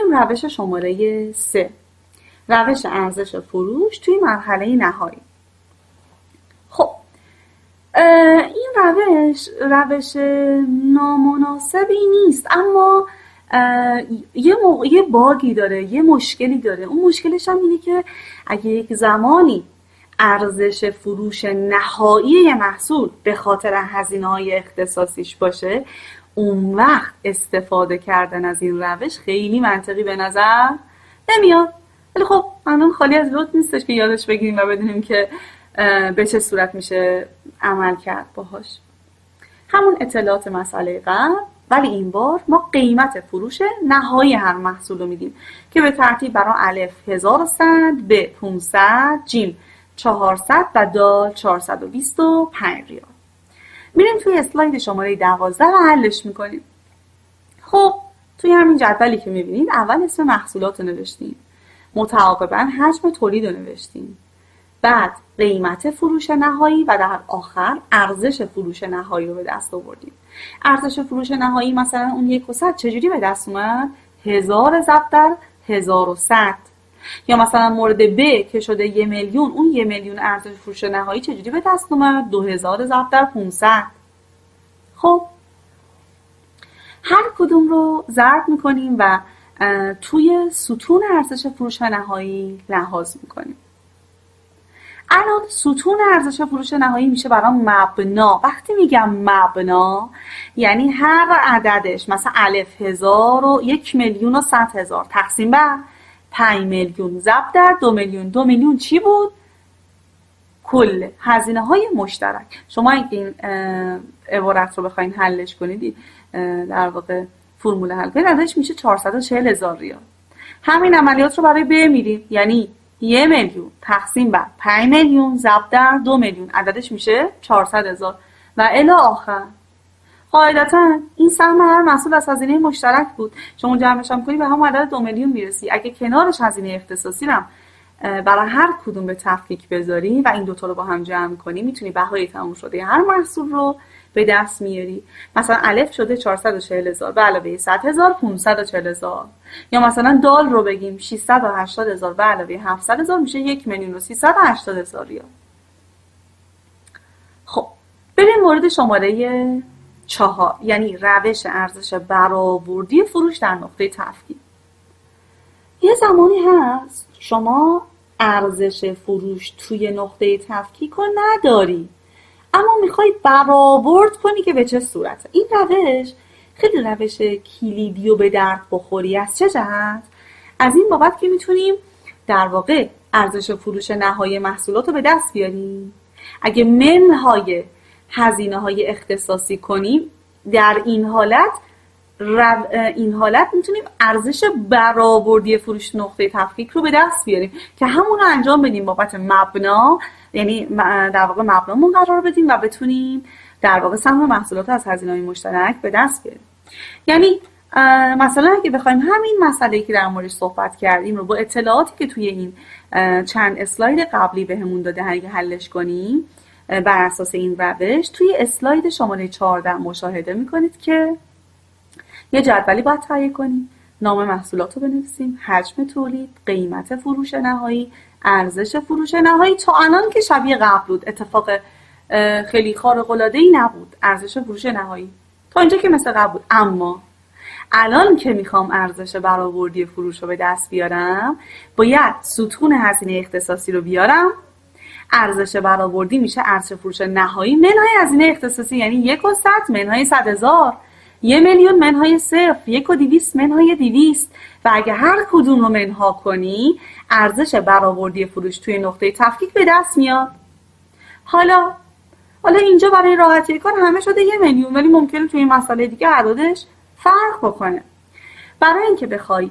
بریم روش شماره 3، روش ارزش فروش توی مرحله نهایی. خب این روش نامناسبی نیست، اما یه باگی داره، یه مشکلی داره. اون مشکلش هم اینه که اگه یک زمانی ارزش فروش نهایی یه محصول به خاطر هزینه‌های اختصاصیش باشه، اون وقت استفاده کردن از این روش خیلی منطقی به نظر نمیاد. ولی خب قانون خالی از لطف نیستش که یادش بگیریم و بدونیم که به چه صورت میشه عمل کرد باهاش. همون اطلاعات مسئله قبل، ولی این بار ما قیمت فروش نهایی هر محصول رو میدیم که به ترتیب برای الف 1100، ب 500، جیم 400 و دال 425 ریال. میریم توی اسلاید شماره 12 و حلش میکنیم. خب توی همین جدولی که میبینید اول اسم محصولات رو نوشتیم، متعاقباً حجم تولید رو نوشتیم، بعد قیمت فروش نهایی و در آخر ارزش فروش نهایی رو به دست آوردیم. ارزش فروش نهایی مثلا اون 100 چجوری به دست اومد؟ 1000 ضرب در 1100. یا مثلا مورد ب که شده 1 میلیون، اون 1 میلیون ارزش فروش نهایی چجوری به دست اومد؟ 2000 ضرب در 500. خب هر کدوم رو ضرب میکنیم و توی ستون ارزش فروش نهایی لحاظ میکنیم. الان ستون ارزش فروش نهایی میشه برای مبنا. وقتی میگم مبنا یعنی هر عددش، مثلا الف 1000 و 1 میلیون و 100,000 تقسیم بر 5 میلیون ضرب در 2 میلیون. 2 میلیون چی بود؟ کل هزینه های مشترک. شما اگه این عبارت رو بخواین حلش کنید، در واقع فرمول حل کنید، عددش میشه 440,000 ریال. همین عملیات رو برای ب میریم، یعنی 1 میلیون تقسیم بر 5 میلیون ضرب در 2 میلیون، عددش میشه 400,000 و الی آخر. قاعدتا این سهم هر محصول از هزینه مشترک بود. شما جمعش هم کنی به هم عدد 2 میلیون میرسی. اگه کنارش هزینه اختصاصی رو برای هر کدوم به تفکیک بذاری و این دوتا رو با هم جمع کنی، میتونی بهای تموم شده هر محصول رو به دست میاری. مثلا الف شده 440,000 به علاوه 100,000 540,000. یا مثلا دال رو بگیم 680,000 به علاوه 700,000 میشه 1 میلیون و 380,000 ریال. خب بریم مورد شماره 4، یعنی روش ارزش برآوردی فروش در نقطه تفکیک. یه زمانی هست شما ارزش فروش توی نقطه تفکیک رو نداری، اما میخوای برآورد کنی که به چه صورته. این روش خیلی روش کلیدی و به درد بخوری. از چه جهت؟ از این بابت که میتونیم در واقع ارزش فروش نهایی محصولات رو به دست بیاریم. اگه منهای هزینه های اختصاصی کنیم، در این حالت میتونیم ارزش برآوردی فروش نقطه تفکیک رو به دست بیاریم که همون رو انجام بدیم بابت مبنا، یعنی در واقع مبنامون قرار بدیم و بتونیم در واقع سهم محصولات از هزینه‌های مشترک به دست بیاریم. یعنی مثلا اگه بخوایم همین مسئله‌ای که در موردش صحبت کردیم رو با اطلاعاتی که توی این چند اسلاید قبلی بهمون داده اگه حلش کنیم بر اساس این روش، توی اسلاید شماره 14 مشاهده میکنید که یه جدولی باید تهیه کنیم، نام محصولات رو بنویسیم، حجم تولید، قیمت فروش نهایی، ارزش فروش نهایی. تا الان که شبیه قبل بود، اتفاق خیلی خارق‌العاده‌ای نبود ارزش فروش نهایی، تا اینجا که مثل قبل بود. اما الان که میخوام ارزش برآوردی فروش رو به دست بیارم، باید ستون هزینه اختصاصی رو بیارم. ارزش برآوردی میشه ارزش فروش نهایی منهای هزینه اختصاصی، یعنی 1,100 منهای 100,000، 1 میلیون منهای 0، 1,200 منهای 200. و اگه هر کدوم رو منها کنی، ارزش برآوردی فروش توی نقطه تفکیک به دست میاد. حالا اینجا برای راحتی کار همه شده 1 میلیون، ولی ممکنه توی این مسئله دیگه عددش فرق بکنه. برای اینکه بخوای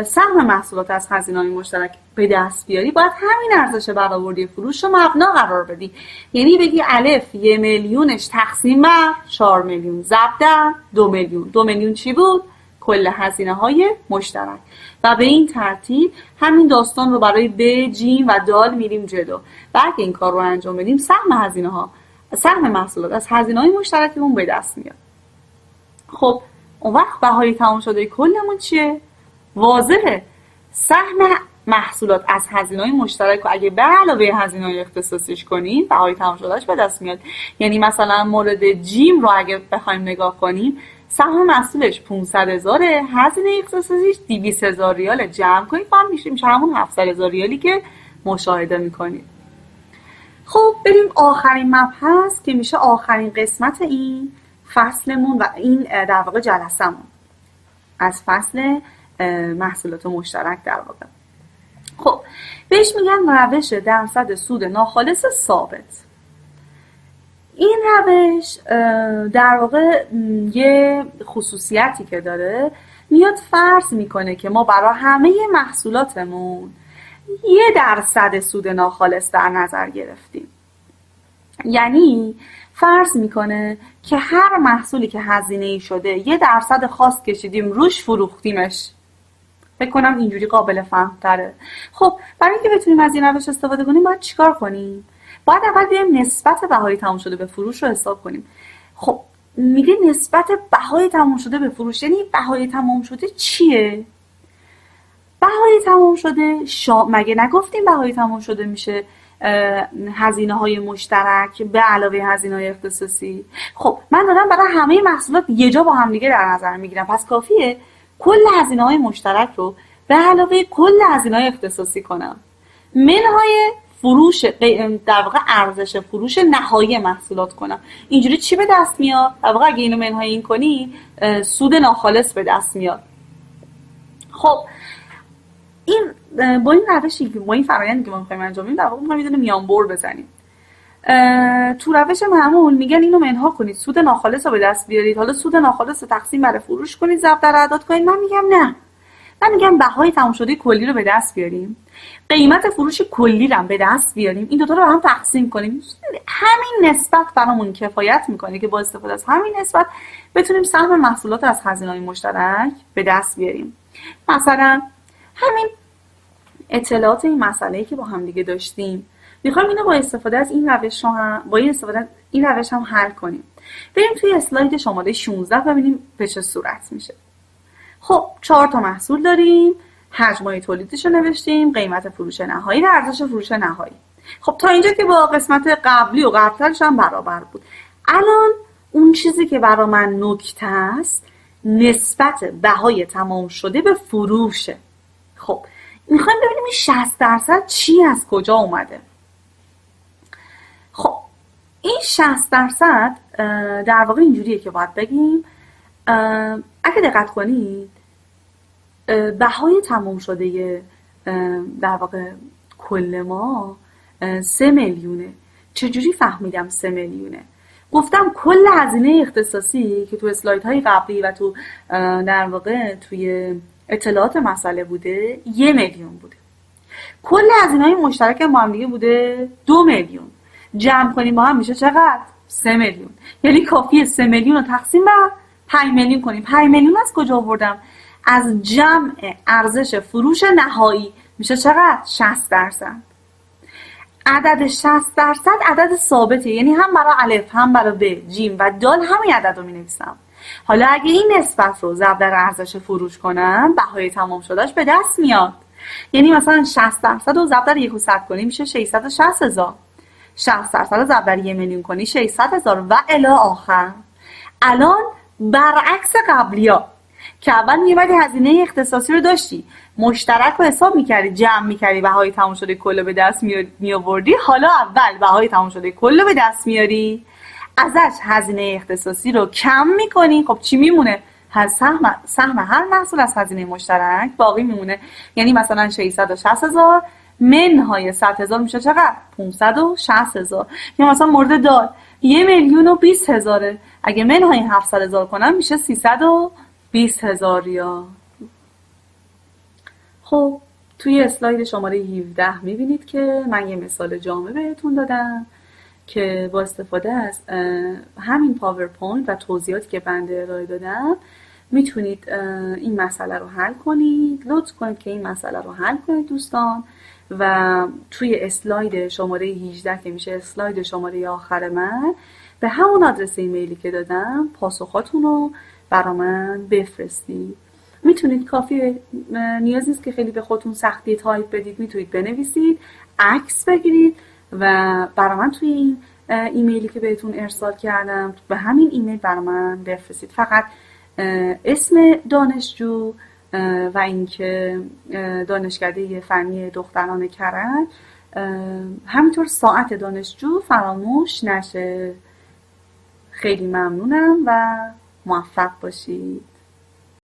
سهم محصولات از هزینه‌های مشترک به دست بیاری، باید همین ارزش برآوردی فروش رو مبنا قرار بدی. یعنی بگی الف 1 میلیونش تقسیم بر 4 میلیون ضرب در 2 میلیون. 2 میلیون چی بود؟ کل هزینه‌های مشترک. و به این ترتیب همین داستان رو برای ب، جیم و دال میریم جلو. و اگه این کار رو انجام بدیم، سهم محصولات از هزینه‌های مشترکمون به دست میاد. خب اون وقت بهای تمام شده کلمون چیه؟ واضحه سهم محصولات از هزینه‌های مشترک رو اگه به علاوه هزینه‌های اختصاصیش کنیم بهای تمام شدهش به دست میاد. یعنی مثلا مورد جیم رو اگه بخوایم نگاه کنیم سهم محصولش 500,000، هزینه اختصاصیش 200,000 ریال. جمع کنید هم میشه همون 700,000 ریالی که مشاهده میکنید. خب بریم آخرین مبحث که میشه آخرین قسمت این فصلمون و این در واقع جلسمون از فصل محصولات مشترک در واقع. خب بهش میگن روش درصد سود ناخالص ثابت. این روش در واقع یه خصوصیتی که داره میاد فرض میکنه که ما برای همه محصولاتمون 1% سود ناخالص در نظر گرفتیم. یعنی فرض میکنه که هر محصولی که هزینه‌ای شده 1% خاص کشیدیم روش فروختیمش. فکر کنم اینجوری قابل فهم تره. خب برای اینکه بتونیم از این روش استفاده کنیم باید چیکار کنیم؟ باید اول بیایم نسبت بهای تمام شده به فروش رو حساب کنیم. خب میگه نسبت بهای تمام شده به فروش، یعنی بهای تمام شده چیه؟ بهای تمام شده مگه نگفتیم بهای تمام شده میشه هزینه‌های مشترک به علاوه هزینه‌های اختصاصی؟ خب من دارم برای همه محصولات یه جا با هم دیگه در نظر میگیرم، پس کافیه کل هزینه‌های مشترک رو به علاوه کل هزینه‌های اختصاصی کنم. منهای فروش در واقع ارزش فروش نهایی محصولات کنم. اینجوری چی به دست میاد؟ در واقع اگه اینو منهای این کنی سود ناخالص به دست میاد. خب این با این روشی که با این فرآیندی که ما می‌خوایم انجام بدیم در واقع می‌خوایم یه دونه میانبر بزنیم. تو روش معمول میگن اینو منها کنید سود ناخالص رو به دست بیارید، حالا سود ناخالص رو تقسیم بر فروش کنید، ضرب در اعداد کنید. من میگم نه، من میگم بهای تمام شده کلی رو به دست بیاریم، قیمت فروش کلی رو به دست بیاریم، این دوتا رو به هم تقسیم کنیم. همین نسبت برامون کفایت میکنه که با استفاده از همین نسبت بتونیم سهم محصولات از هزینه‌های مشترک به دست بیاریم. مثلا همین اطلاعات این مسئله‌ای که با هم دیگه داشتیم میخوایم اینو با استفاده از این روش هم حل کنیم. بریم توی اسلاید شماره 16 ببینیم به چه صورت میشه. خب 4 تا محصول داریم، حجمای تولیدش رو نوشتیم، قیمت فروش نهایی و ارزش فروش نهایی. خب تا اینجا که با قسمت قبلی و قبلترش هم برابر بود. الان اون چیزی که برای من نکته است نسبت بهای تمام شده به فروشه. خب میخوایم ببینیم این 60% چی از کجا اومده. خب این 60% در واقع اینجوریه که باید بگیم اگه دقت کنید بهای تمام شده در واقع کل ما 3 میلیونه. چجوری فهمیدم 3 میلیونه؟ گفتم کل هزینه اختصاصی که تو اسلایدهای قبلی و تو در واقع توی اطلاعات مسئله بوده 1 میلیون بوده. کل هزینه‌های مشترک ما هم دیگه بوده 2 میلیون. جمع کنیم با هم میشه چقدر؟ 3 میلیون. یعنی کافیه 3 میلیون رو تقسیم بر 5 میلیون کنیم. 5 میلیون از کجا آوردم؟ از جمع ارزش فروش نهایی. میشه چقدر؟ 60%. عدد 60% عدد ثابته، یعنی هم برای الف هم برای ب جیم و دال همین عدد رو مینویسم. حالا اگه این نسبت رو ضرب در ارزش فروش کنم بهای تمام شدهش به دست میاد. یعنی مثلا 60% رو ضرب در 100 کنیم میشه 660,000. 60% رو ضرب در 1 میلیون کنی 600,000 و الی آخر. الان برعکس قبلیا که اول میومدی هزینه اختصاصی رو داشتی، مشترک رو حساب میکردی، جمع میکردی، بهای تمام شده کل به دست میآوردی. حالا اول بهای تمام شده کل به دست میاری، ازش هزینه اختصاصی رو کم میکنی. خب چی میمونه؟ سهم هر محصول از هزینه مشترک باقی میمونه. یعنی مثلا 660,000 منهای 100,000 میشه چقدر؟ 560,000. یا مثلا مورد دال 1,020,000 اگه منهای 700,000 کنم میشه 320,000 ریال. خب توی اسلاید شماره 17 میبینید که من یه مثال جامع بهتون دادم که با استفاده از همین پاورپوینت و توضیحاتی که بنده ارائه دادم میتونید این مسئله رو حل کنید. لطف کنید که این مسئله رو حل کنید دوستان و توی اسلاید شماره 18 که میشه اسلاید شماره آخر من به همون آدرس ایمیلی که دادم پاسخاتون رو برا من بفرستید. میتونید کافی نیاز نیست که خیلی به خودتون سختی تایپ بدید، میتونید بنویسید، عکس بگیرید و برای من توی این ایمیلی که بهتون ارسال کردم به همین ایمیل برای من بفرستید. فقط اسم دانشجو و اینکه دانشکده فنی دختران کرج، همینطور ساعت دانشجو فراموش نشه. خیلی ممنونم و موفق باشید.